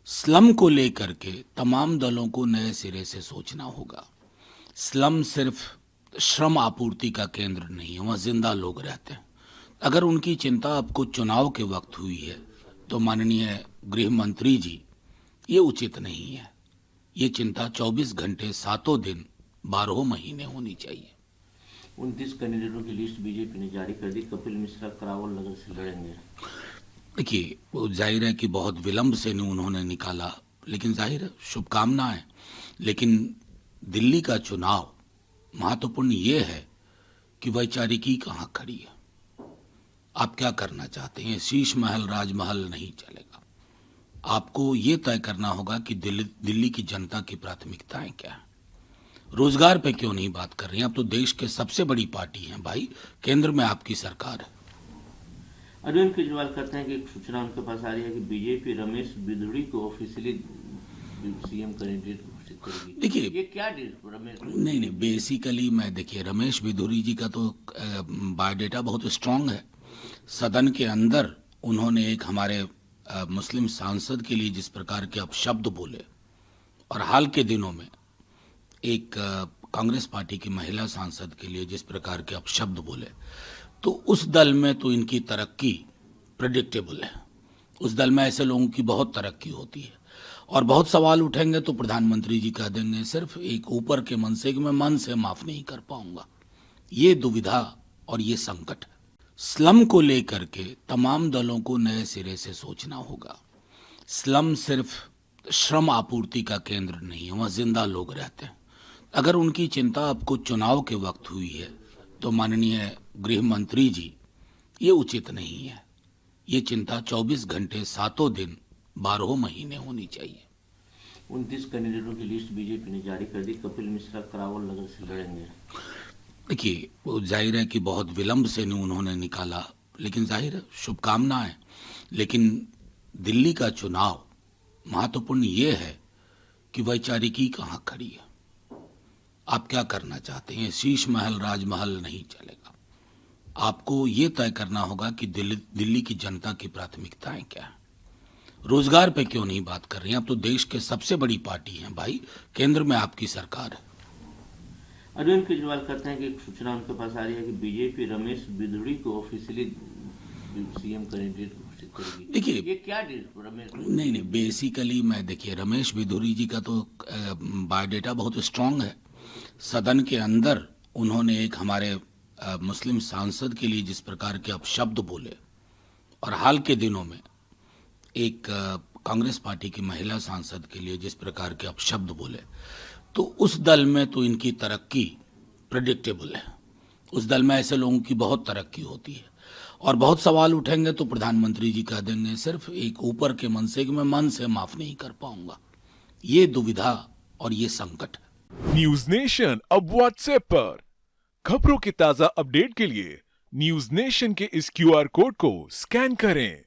Slum को लेकर के तमाम दलों को नए सिरे से सोचना होगा। स्लम सिर्फ श्रम आपूर्ति का केंद्र नहीं है, वहाँ जिंदा लोग रहते हैं। अगर उनकी चिंता आपको चुनाव के वक्त हुई है तो माननीय गृह मंत्री जी, ये उचित नहीं है। ये चिंता 24 घंटे सातों दिन 12 महीने होनी चाहिए। 29 कैंडिडेटों की लिस्ट बीजेपी ने जारी कर दी। कपिल मिश्रा करावल नगर से लड़ेंगे। देखिए, वो जाहिर है कि बहुत विलंब से उन्होंने निकाला, लेकिन जाहिर है शुभकामनाएं। लेकिन दिल्ली का चुनाव महत्वपूर्ण ये है कि वैचारिकी कहाँ खड़ी है, आप क्या करना चाहते हैं। शीश महल राजमहल नहीं चलेगा। आपको ये तय करना होगा कि दिल्ली की जनता की प्राथमिकताएं क्या है। रोजगार पे क्यों नहीं बात कर रही हैं? आप तो देश के सबसे बड़ी पार्टी हैं भाई, केंद्र में आपकी सरकार है। अरविंद केजरीवाल कहते हैं कि एक सूचना उनके पास आ रही है कि बीजेपी रमेश बिधूड़ी को ऑफिशियली सीएम कैंडिडेट घोषित करेगी। देखिए, ये क्या रमेश? नहीं, बेसिकली मैं देखिए, रमेश बिधूड़ी जी का तो बायोडेटा बहुत स्ट्रांग है। सदन के अंदर उन्होंने एक हमारे मुस्लिम सांसद के लिए जिस प्रकार के अपशब्द बोले, और हाल के दिनों में एक कांग्रेस पार्टी की महिला सांसद के लिए जिस प्रकार के अपशब्द बोले, तो उस दल में तो इनकी तरक्की प्रेडिक्टेबल है। उस दल में ऐसे लोगों की बहुत तरक्की होती है, और बहुत सवाल उठेंगे तो प्रधानमंत्री जी कह देंगे सिर्फ एक ऊपर के मन से कि मैं मन से माफ नहीं कर पाऊंगा। ये दुविधा और ये संकट है। स्लम को लेकर के तमाम दलों को नए सिरे से सोचना होगा। स्लम सिर्फ श्रम आपूर्ति का केंद्र नहीं है, वहाँ जिंदा लोग रहते हैं। अगर उनकी चिंता आपको चुनाव के वक्त हुई है तो माननीय गृह मंत्री जी, ये उचित नहीं है। ये चिंता 24 घंटे सातों दिन 12 महीने होनी चाहिए। 29 कैंडिडेटों की लिस्ट बीजेपी ने जारी कर दी। कपिल मिश्रा करावल नगर से लड़ेंगे। देखिए, वो जाहिर है कि बहुत विलंब से उन्होंने निकाला, लेकिन जाहिर है शुभकामनाएं। लेकिन दिल्ली का चुनाव महत्वपूर्ण ये है कि वैचारिकी कहाँ खड़ी है, आप क्या करना चाहते हैं। शीश महल राजमहल नहीं चलेगा। आपको ये तय करना होगा कि दिल्ली की जनता की प्राथमिकताएं क्या है। रोजगार पे क्यों नहीं बात कर रही हैं? आप तो देश के सबसे बड़ी पार्टी हैं भाई, केंद्र में आपकी सरकार है। अरविंद केजरीवाल कहते हैं कि एक सूचना उनके पास आ रही है कि बीजेपी रमेश बिधूड़ी को ऑफिशियली सीएम कैंडिडेट घोषित करेगी। देखिए, ये क्या रमेश? नहीं, बेसिकली मैं देखिए, रमेश बिधूड़ी जी का तो बायोडेटा बहुत स्ट्रांग है। सदन के अंदर उन्होंने एक हमारे मुस्लिम सांसद के लिए जिस प्रकार के अपशब्द बोले, और हाल के दिनों में एक कांग्रेस पार्टी की महिला सांसद के लिए जिस प्रकार के अपशब्द बोले, तो उस दल में तो इनकी तरक्की प्रेडिक्टेबल है। उस दल में ऐसे लोगों की बहुत तरक्की होती है, और बहुत सवाल उठेंगे तो प्रधानमंत्री जी कह देंगे सिर्फ एक ऊपर के मन से कि मैं मन से माफ नहीं कर पाऊंगा। ये दुविधा और ये संकट है। न्यूज नेशन अब व्हाट्सएप पर खबरों के ताजा अपडेट के लिए न्यूज नेशन के इस क्यूआर कोड को स्कैन करें।